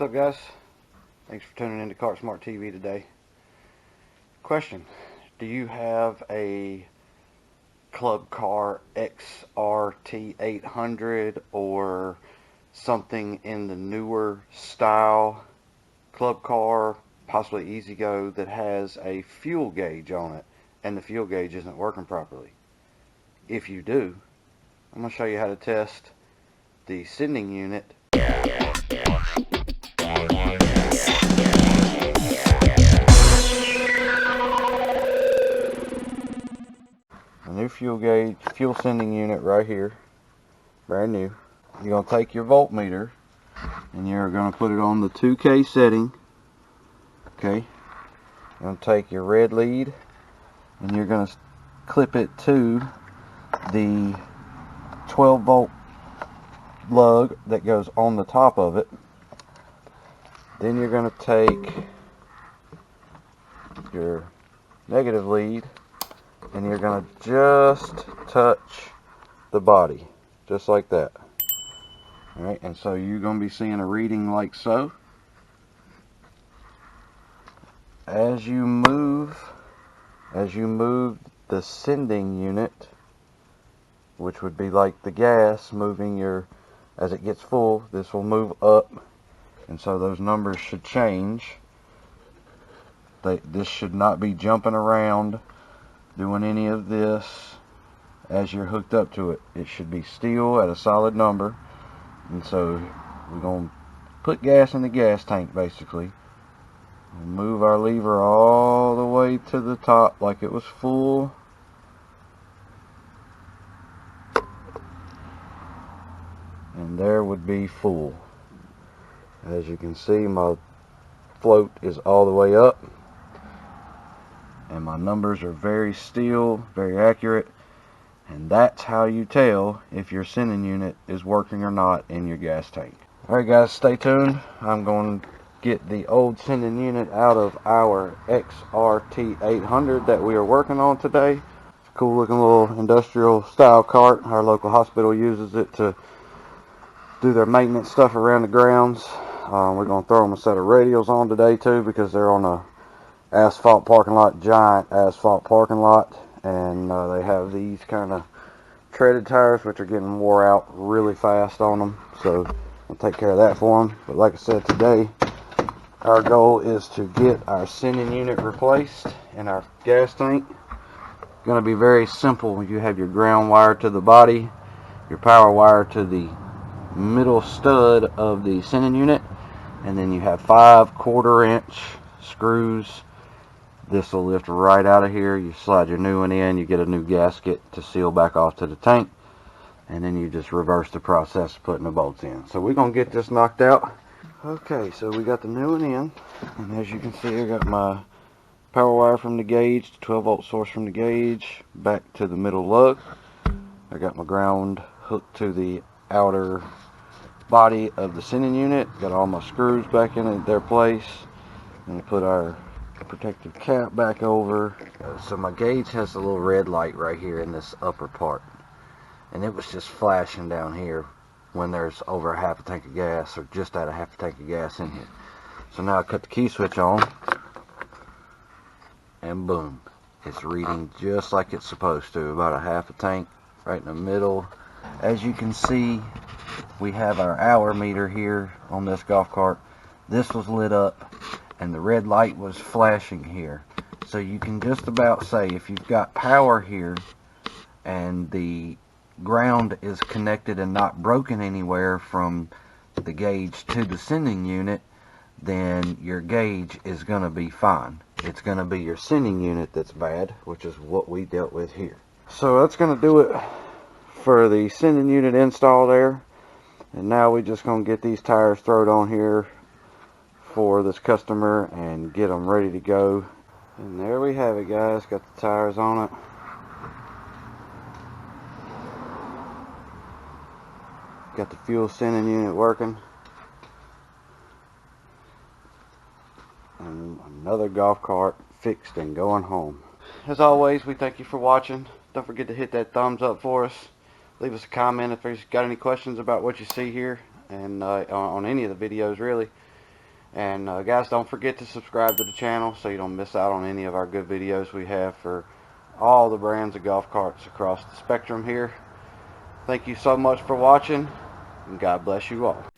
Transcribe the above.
What's up, guys? Thanks for tuning in to Kart Smart TV today. Question: do you have a club car XRT 800 or something in the newer style club car, possibly ezgo, that has a fuel gauge on it and the fuel gauge isn't working properly? If you do, I'm going to show you how to test the sending unit. A new fuel sending unit right here, brand new. You're going to take your voltmeter and you're going to put it on the 2K setting. Okay. You're going to take your red lead and you're going to clip it to the 12 volt lug that goes on the top of it. Then you're going to take your negative lead and you're going to just touch the body, just like that. Alright, and so you're going to be seeing a reading like so. As you move the sending unit, which would be like the gas moving as it gets full, this will move up, and so those numbers should change. This should not be jumping around doing any of this as you're hooked up to it. It should be still at a solid number. And so we're going to put gas in the gas tank basically. We'll move our lever all the way to the top like it was full. And there would be full. As you can see, my float is all the way up. And my numbers are very still, very accurate. And that's how you tell if your sending unit is working or not in your gas tank. Alright guys, stay tuned. I'm going to get the old sending unit out of our XRT 800 that we are working on today. It's a cool looking little industrial style cart. Our local hospital uses it to do their maintenance stuff around the grounds. We're going to throw them a set of radials on today too, because they're on a asphalt parking lot, giant asphalt parking lot, and they have these kind of treaded tires which are getting wore out really fast on them, so we'll take care of that for them. But like I said, today our goal is to get our sending unit replaced in our gas tank. It's going to be very simple. You have your ground wire to the body, your power wire to the middle stud of the sending unit, and then you have 5 1/4-inch screws. This will lift right out of here. You slide your new one in, you get a new gasket to seal back off to the tank, and then you just reverse the process of putting the bolts in. So we're going to get this knocked out. Okay, so we got the new one in, and as you can see, I got my power wire from the gauge, the 12 volt source from the gauge, back to the middle lug. I got my ground hooked to the outer body of the sending unit. Got all my screws back in their place, and we put our protective cap back over. So my gauge has a little red light right here in this upper part, and it was just flashing down here when there's over a half a tank of gas, or just at a half a tank of gas in here. So now I cut the key switch on, and boom, it's reading just like it's supposed to, about a half a tank right in the middle. As you can see, we have our hour meter here on this golf cart. This was lit up and the red light was flashing here. So you can just about say, if you've got power here and the ground is connected and not broken anywhere from the gauge to the sending unit, then your gauge is going to be fine. It's going to be your sending unit that's bad, which is what we dealt with here. So that's going to do it for the sending unit install there. And now we're just going to get these tires thrown on here for this customer and get them ready to go. And there we have it, guys. Got the tires on it. Got the fuel sending unit working. And another golf cart fixed and going home. As always, we thank you for watching. Don't forget to hit that thumbs up for us. Leave us a comment if you've got any questions about what you see here, and on any of the videos really. And guys, don't forget to subscribe to the channel so you don't miss out on any of our good videos we have for all the brands of golf carts across the spectrum here. Thank you so much for watching, and God bless you all.